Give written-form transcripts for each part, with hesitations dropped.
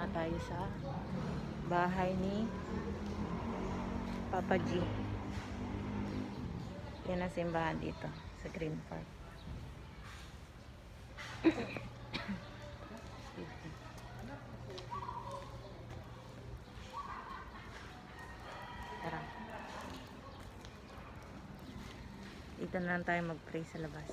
na tayo sa bahay ni Papa G. Yan ang simbahan dito sa Green Park. Tara. Dito na lang tayo mag-pray sa labas.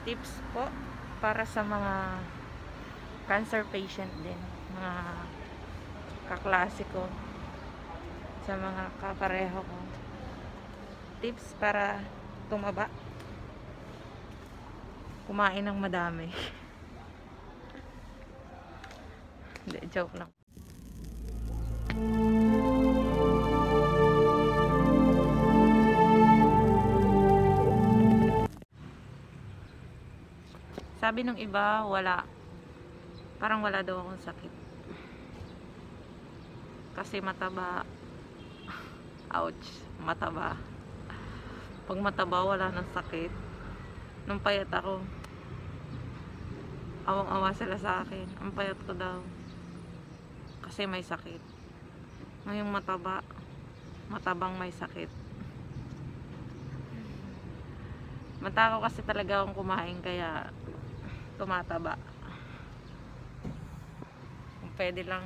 Tips po para sa mga cancer patient din, mga kaklase ko, sa mga kapareho ko. Tips para tumaba: kumain ng madami. Hindi, joke lang. Sabi ng iba, parang wala daw akong sakit kasi mataba. Ouch, mataba. Pag mataba, wala nang sakit. Nung payat ako, awang-awa sila sa akin. Ang payat ko daw kasi may sakit. Ngayong matabang may sakit. Matakaw kasi talaga akong kumain, kaya tumataba. Kung pwede lang,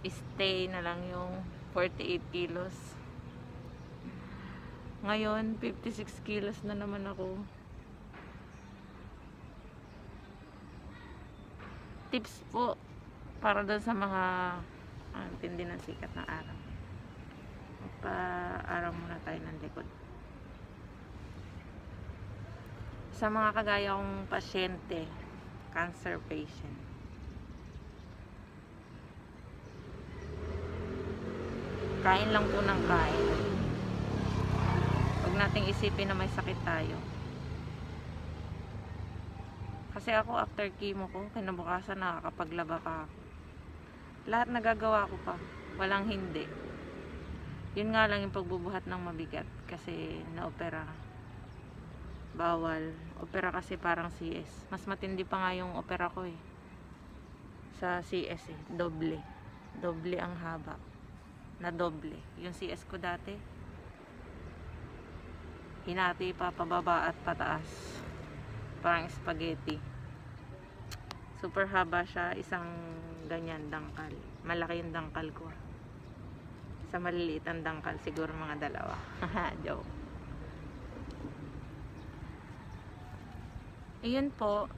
stay na lang yung 48 kilos. Ngayon 56 kilos na naman ako. Tips po para doon sa mga tindi ng sikat na araw. Pa-araw muna tayo ng likod. Sa mga kagaya kong pasyente, cancer patient, kain lang po ng kain. Huwag nating isipin na may sakit tayo. Kasi ako, after chemo ko, kinabukasan nakakapaglaba pa ako. Lahat nagagawa ko pa, walang hindi. Yun nga lang yung pagbubuhat ng mabigat kasi naopera. Bawal. Opera kasi parang CS. Mas matindi pa nga yung opera ko eh. Sa CS eh. Doble. Doble ang haba. Na doble. Yung CS ko dati, hinati pa pababa at pataas. Parang spaghetti. Super haba siya. Isang ganyan dangkal. Malaki yung dangkal ko. Sa maliliit ang dangkal, siguro mga dalawa. Joke. Ayun po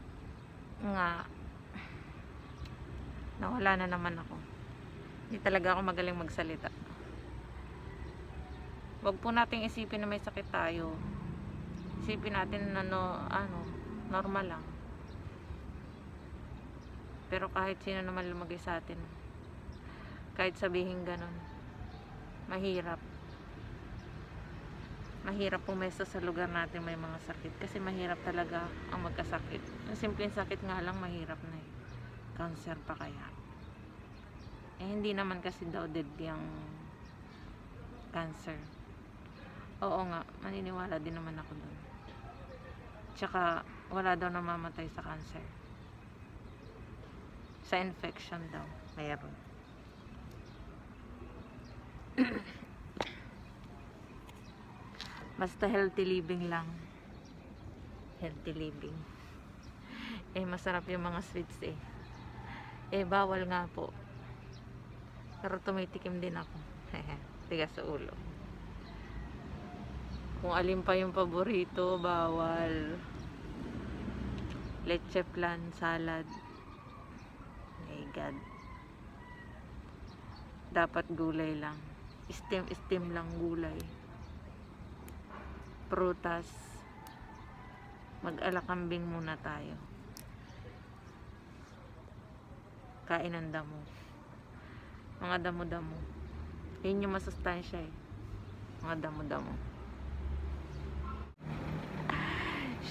nga, nawala na naman ako. Hindi talaga ako magaling magsalita. Wag po nating isipin na may sakit tayo. Isipin natin na normal lang. Pero kahit sino naman lumagay sa atin, kahit sabihin ganon, mahirap pumesto sa lugar natin may mga sakit. Kasi mahirap talaga ang magkasakit. Ang simpleng sakit nga lang, mahirap na eh. Cancer pa kaya. Eh hindi naman kasi daw deadly ang cancer. Oo nga, maniniwala din naman ako dun. Tsaka wala daw namamatay sa cancer. Sa infection daw, mayroon. Basta healthy living lang. Healthy living. Eh masarap yung mga sweets eh. Eh bawal nga po. Pero tumitikim din ako. Tigas sa ulo. Kung alin pa yung paborito, bawal. Leche flan, salad. My God. Dapat gulay lang. Steam lang gulay. Prutas. Mag-alakambing muna tayo. Kain ng damo. Mga damo-damo. Yun yung masustansya eh. Mga damo-damo.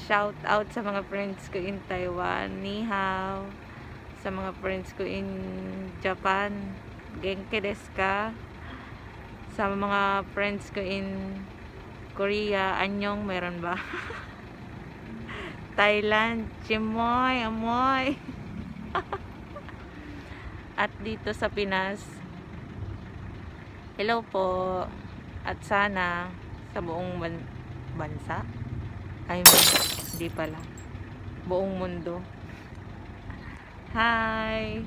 Shout out sa mga friends ko in Taiwan. Ni hao. Sa mga friends ko in Japan. Genki desu ka? Sa mga friends ko in Korea. Annyeong, meron ba? Thailand. Chimoy. Amoy. At dito sa Pinas, hello po. At sana sa buong bansa, ay hindi pala, buong mundo. Hi!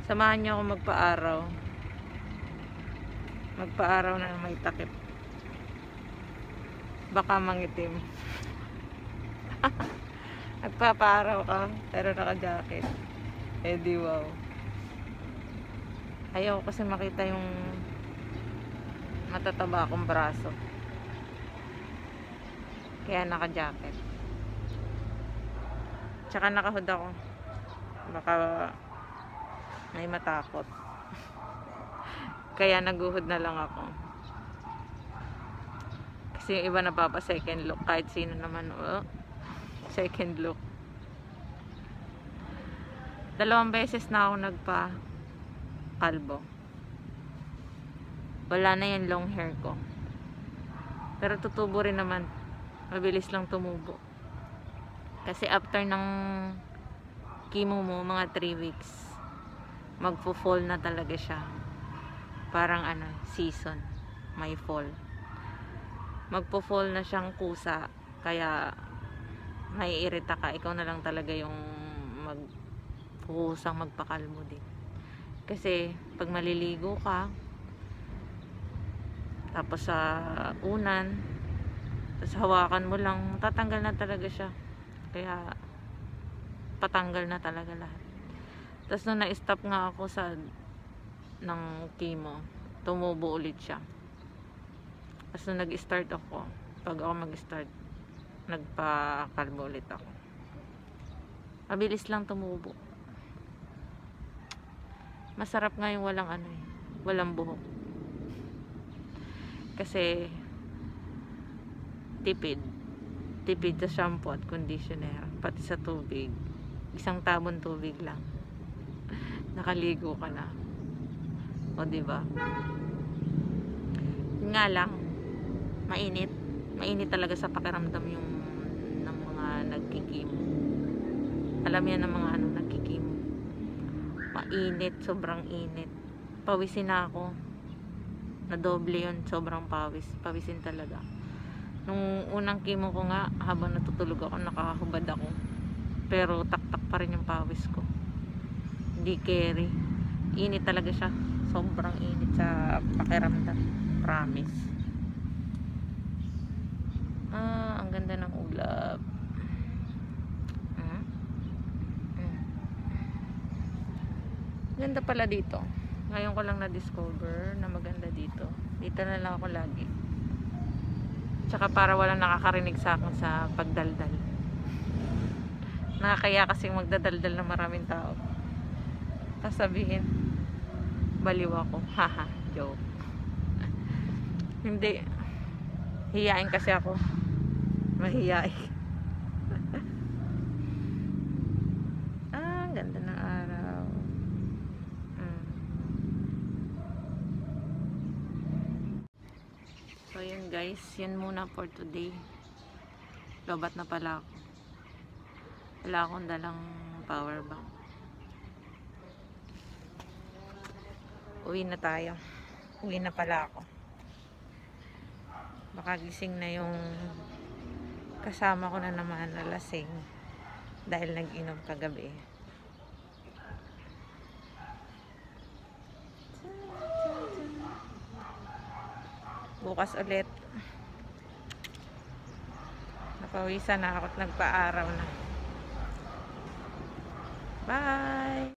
Samahan niyo ako magpa-araw. Magpa-araw na may takip. Baka mangitim. Nagpapa-araw ka, pero naka-jacket. Eh di wow. Ayaw kasi makita yung matataba akong braso. Kaya naka-jacket. Tsaka naka-hood ako. Baka may matakot. Kaya nag-hood na lang ako. Kasi yung iba napapa second look. Kahit sino naman. Oh, second look. 2 beses na ako nagpa-kalbo. Wala na yung long hair ko. Pero tutubo rin naman. Mabilis lang tumubo. Kasi after ng chemo mo, mga 3 weeks, magpo-fall na talaga siya. Parang ano, season. May fall. Magpo-fall na siyang kusa. Kaya may irita ka. Ikaw na lang talaga yung magkusang magpakalmo din. Kasi pag maliligo ka, tapos sa unan, tapos hawakan mo lang, tatanggal na talaga siya. Kaya patanggal na talaga lahat. Tapos nung na-stop nga ako ng chemo, tumubo ulit siya. Tapos nung nag-start ako, pag ako mag-start, nagpa-kalbo ulit ako. Mabilis lang tumubo. Masarap nga yung walang ano eh, walang buhok. Kasi tipid sa shampoo at conditioner, pati sa tubig. 1 tabon tubig lang. Nakaligo ka na. O diba? Nga lang, mainit. Mainit talaga sa pakiramdam yung ng mga nagkikimo. Alam yan ng mga nagkikimo. Mainit, sobrang init. Pawisin na ako. Nadoble yun, sobrang pawisin talaga. Nung unang chemo ko nga, habang natutulog ako, nakahubad ako. Pero taktak pa rin yung pawis ko. Hindi carry. Init talaga siya. Sobrang init sa pakiramdam. Promise. Ang ganda ng ulap. Ganda pala dito. Ngayon ko lang na-discover na maganda dito. Dito na lang ako lagi. Tsaka para walang nakakarinig sa akin sa pagdaldal. Nakakaya kasing magdadaldal na maraming tao. Tapos sabihin, baliw ako. Haha, joke. Hindi. Hiyain kasi ako. Mahiyain. Ang ganda ng araw. So yun guys, yun muna for today. Lobat na pala ako. Wala akong dalang power bank. Uwi na tayo. Uwi na pala ako. Baka gising na yung kasama ko na naman na lasing dahil nag-inom kagabi. bukas ulit. Napawisan na ako at nagpa-araw na. Bye!